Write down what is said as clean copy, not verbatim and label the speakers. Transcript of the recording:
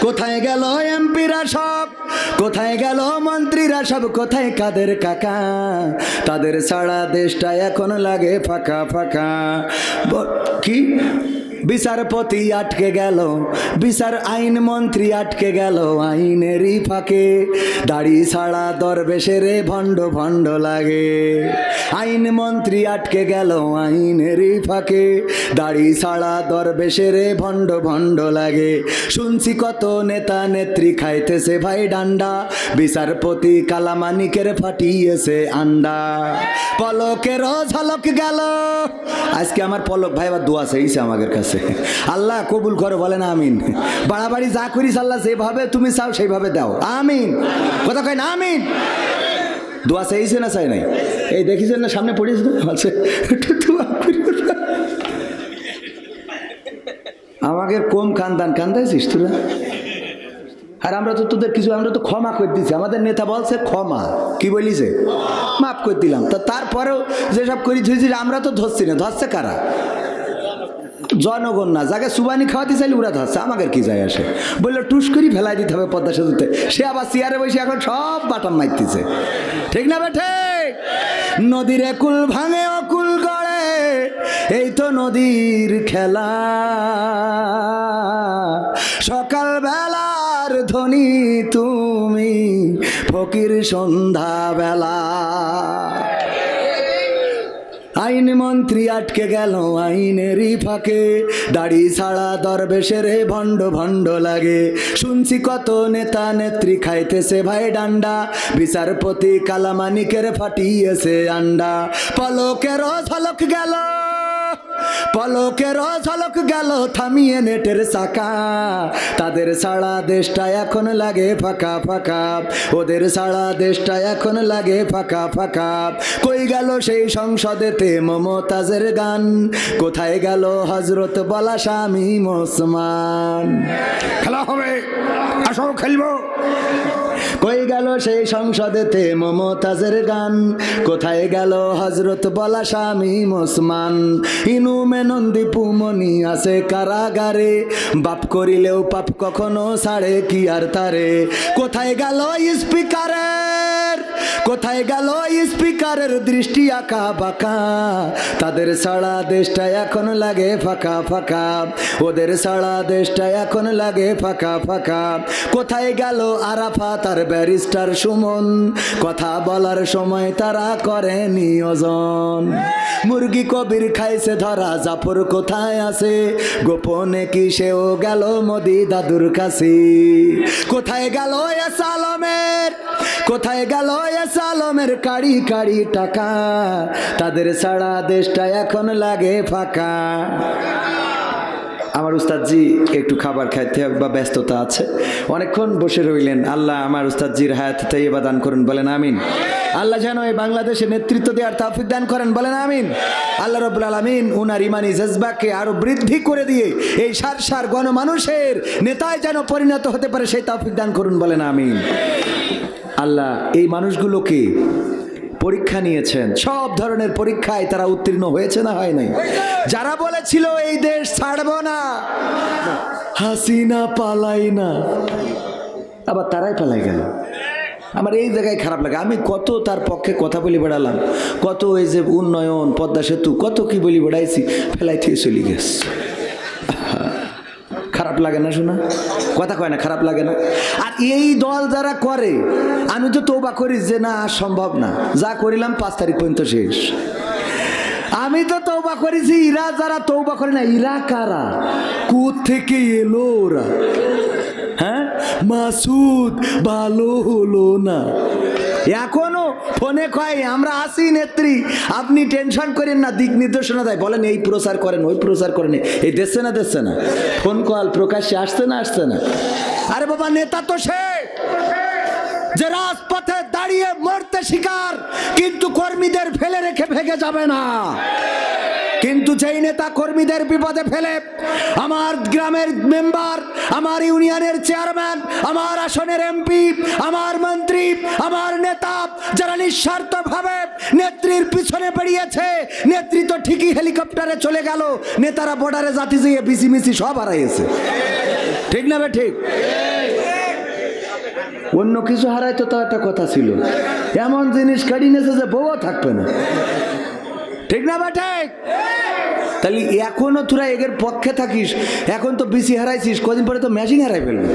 Speaker 1: কোথায় গেল এমপিরা সব, কোথায় গেল মন্ত্রীরা সব, কোথায় কাদের কাকা? তাদের ছাড়া দেশটা এখন লাগে ফাঁকা ফাঁকা। কি বিচারপতি আটকে গেল, বিচার আইন মন্ত্রী আটকে গেল আইনেরই ফাঁকে। দাড়ি ছাড়া দরবেশের ভণ্ড ভণ্ড লাগে। আইন মন্ত্রী আটকে গেল আইনেরই ফাঁকে। দাড়ি ছাড়া দরবেশের ভণ্ড ভণ্ড লাগে। শুনছি কত নেতা নেত্রী খাইতেছে ভাই ডান্ডা, বিচারপতি কালামানিকের ফাটিয়েছে আন্ডা। পলকেরও ঝলক গেল। আজকে আমার পলক ভাই আবার দোয়া চাইছে আমাদের কাছে, আল্লাহ কবুল করে বলেন আমিন। বাড়াবাড়ি যা করিস আল্লাহ যেভাবে তুমি চাও সেইভাবে দাও, আমিন। কথা কয় না আমিন? দোয়া চাইছে না চাই নাই? এই দেখিছেন না সামনে পড়িস না, আমাকে কম কান্দান কান্দাইছিস তোরা। আর আমরা তো তোদের কিছু, আমরা তো ক্ষমা করে দিচ্ছি। আমাদের নেতা বলছে ক্ষমা, কি বলিছে? মাফ করে দিলাম। তা তারপরেও যেসব করি ধুইছি আমরা তো ধরছি না। ধরছে কারা? জনগণ না। যাকে সুবানি খাওয়াতে চাইলে ওরা ধরছে, আমাদের কি যায় আসে? বললো টুস করি ফেলাই দিতে হবে পদ্মা সেতুতে। সে আবার চেয়ারে বসে এখন সব বাটাম মারতেছে, ঠিক না বেঠে? নদীর কুল ভাঙে অকুল গড়ে, এই তো নদীর খেলা। সকাল বেলার ধ্বনি তুমি, ফকির সন্ধ্যা বেলা। আইন মন্ত্রী আটকে গেল আইনেরই ফাঁকে। দাড়ি ছাড়া দরবেশের ভণ্ড ভণ্ড লাগে। শুনছি কত নেতা নেত্রী খাইতেছে ভাই ডান্ডা, বিচারপতি কালামানিকের ফাটিয়েছে আন্ডা। পলকেরও ঝলক গেল, পলকেরও ঝলক গেল থামিয়ে নেটের চাকা। তাদের ছাড়া দেশটা এখন লাগে ফাঁকা ফাঁকা, ওদের ছাড়া দেশটা এখন লাগে ফাঁকা ফাঁকা। কই গেল সেই সংসদেতে মমতাজের গান, কোথায় গেল হজরত বলা স্বামী ওসমান? খেলা হবে, আসো খেলবো। কই গেল সেই সংসদেতে মমতাজের গান, কোথায় গেল হজরত বলা স্বামী ওসমান? ইনু মেনন্দি পুমনি আছে কারাগারে, বাপ করিলেও পাপ কখনো ছাড়ে কি আর তারে? কোথায় গেল স্পিকারের, কোথায় গেল স্পিকারের দৃষ্টি আঁকা বাঁকা? তাদের ছাড়া দেশটা এখন লাগে ফাঁকা ফাঁকা, ওদের ছাড়া দেশটা এখন লাগে ফাঁকা ফাঁকা। কোথায় গেল আরাফাত আর ব্যারিস্টার সুমন? কথা বলার সময় তারা করে নিয়োজন। মুরগি কবির খাইছে ধরা, জাফর কোথায় আছে? গোপনে কি সেও গেল মোদি দাদুর কাছে? কোথায় গেল এস আলমের, কোথায় গেল এস আলমের কাড়ি কাড়ি টাকা? তাদের ছাড়া দেশটা এখন লাগে ফাঁকা। আমার উস্তাদজি একটু খাবার খাইতে বা ব্যস্ততা আছে, অনেকক্ষণ বসে রইলেন। আল্লাহ আমার উস্তাদজির হায়াত তাইয়্যিবা দান করুন, বলেন আমিন। আল্লাহ যেন এই বাংলাদেশে নেতৃত্ব দেওয়ার তৌফিক দান করেন, বলেন আমিন। আল্লাহ রাব্বুল আলামিন উনার ইমানি জজবাকে আরো বৃদ্ধি করে দিয়ে এই সার সার গণমানুষের নেতায় যেন পরিণত হতে পারে সেই তৌফিক দান করুন, বলেন আমিন। আল্লাহ এই মানুষগুলোকে পরীক্ষা নিয়েছেন, সব ধরনের পরীক্ষায় তারা উত্তীর্ণ হয়েছে না হয় নাই? যারা বলেছিল এই দেশ ছাড়ব না, হাসিনা পালাই না, আবার তারাই পালাই গেল। আমার এই জায়গায় খারাপ লাগে। আমি কত তার পক্ষে কথা বলি বেড়ালাম, কত এই যে উন্নয়ন পদ্মা সেতু কত কি বলি বেড়াইছি, ফেলাই থেকে চলে গেছে। খারাপ লাগে না শোনা? কথা কয় না, খারাপ লাগে না? আর এই দল যারা করে, আমি তো তওবা করি যে না সম্ভব না, যা করিলাম 5 তারিখ পর্যন্ত শেষ। আমি তো তওবা করেছি, ইরা যারা তওবা করে না ইরা কারা? কোথা থেকে এলো ওরা? হ্যাঁ, মাসুদ ভালো হলো না, এখনো ফোনে কয় আমরা আসি নেত্রী, আপনি টেনশন করেন না, দিক নির্দেশনা দেয়, বলেন এই প্রচার করেন ওই প্রচার করেন, এই দেখছে না দেখছে না, ফোন কল প্রকাশ্যে আসছে না আসছে না? আরে বাবা নেতা তো সে যে রাজপথে দাঁড়িয়ে মরতে শিকার, কিন্তু কর্মীদের ফেলে রেখে ভেগে যাবে না। কিন্তু যেই নেতা কর্মীদের বিপদে ফেলে, আমার গ্রামের মেম্বার, আমার ইউনিয়নের চেয়ারম্যান, আমার আসনের এমপি, আমার মন্ত্রী, আমার নেতা যারা নিঃস্বার্থভাবে নেত্রীর পিছনে বেরিয়েছে, নেত্রী তো ঠিকই হেলিকপ্টারে চলে গেল, নেতারা বর্ডারে জাতি যেয়ে বিসি মিসি সব হারাইছে, ঠিক না বে ঠিক? অন্য কিছু হারাই তো একটা কথা ছিল, এমন জিনিস কাড়ি নেছে যে বউও থাকবে না, ঠিক না বা ঠিক? তাহলে এখনো তোরা এগের পক্ষে থাকিস, এখন তো বিসি হারাইছিস, কদিন পরে তো ম্যাচিং হারাই ফেলবি।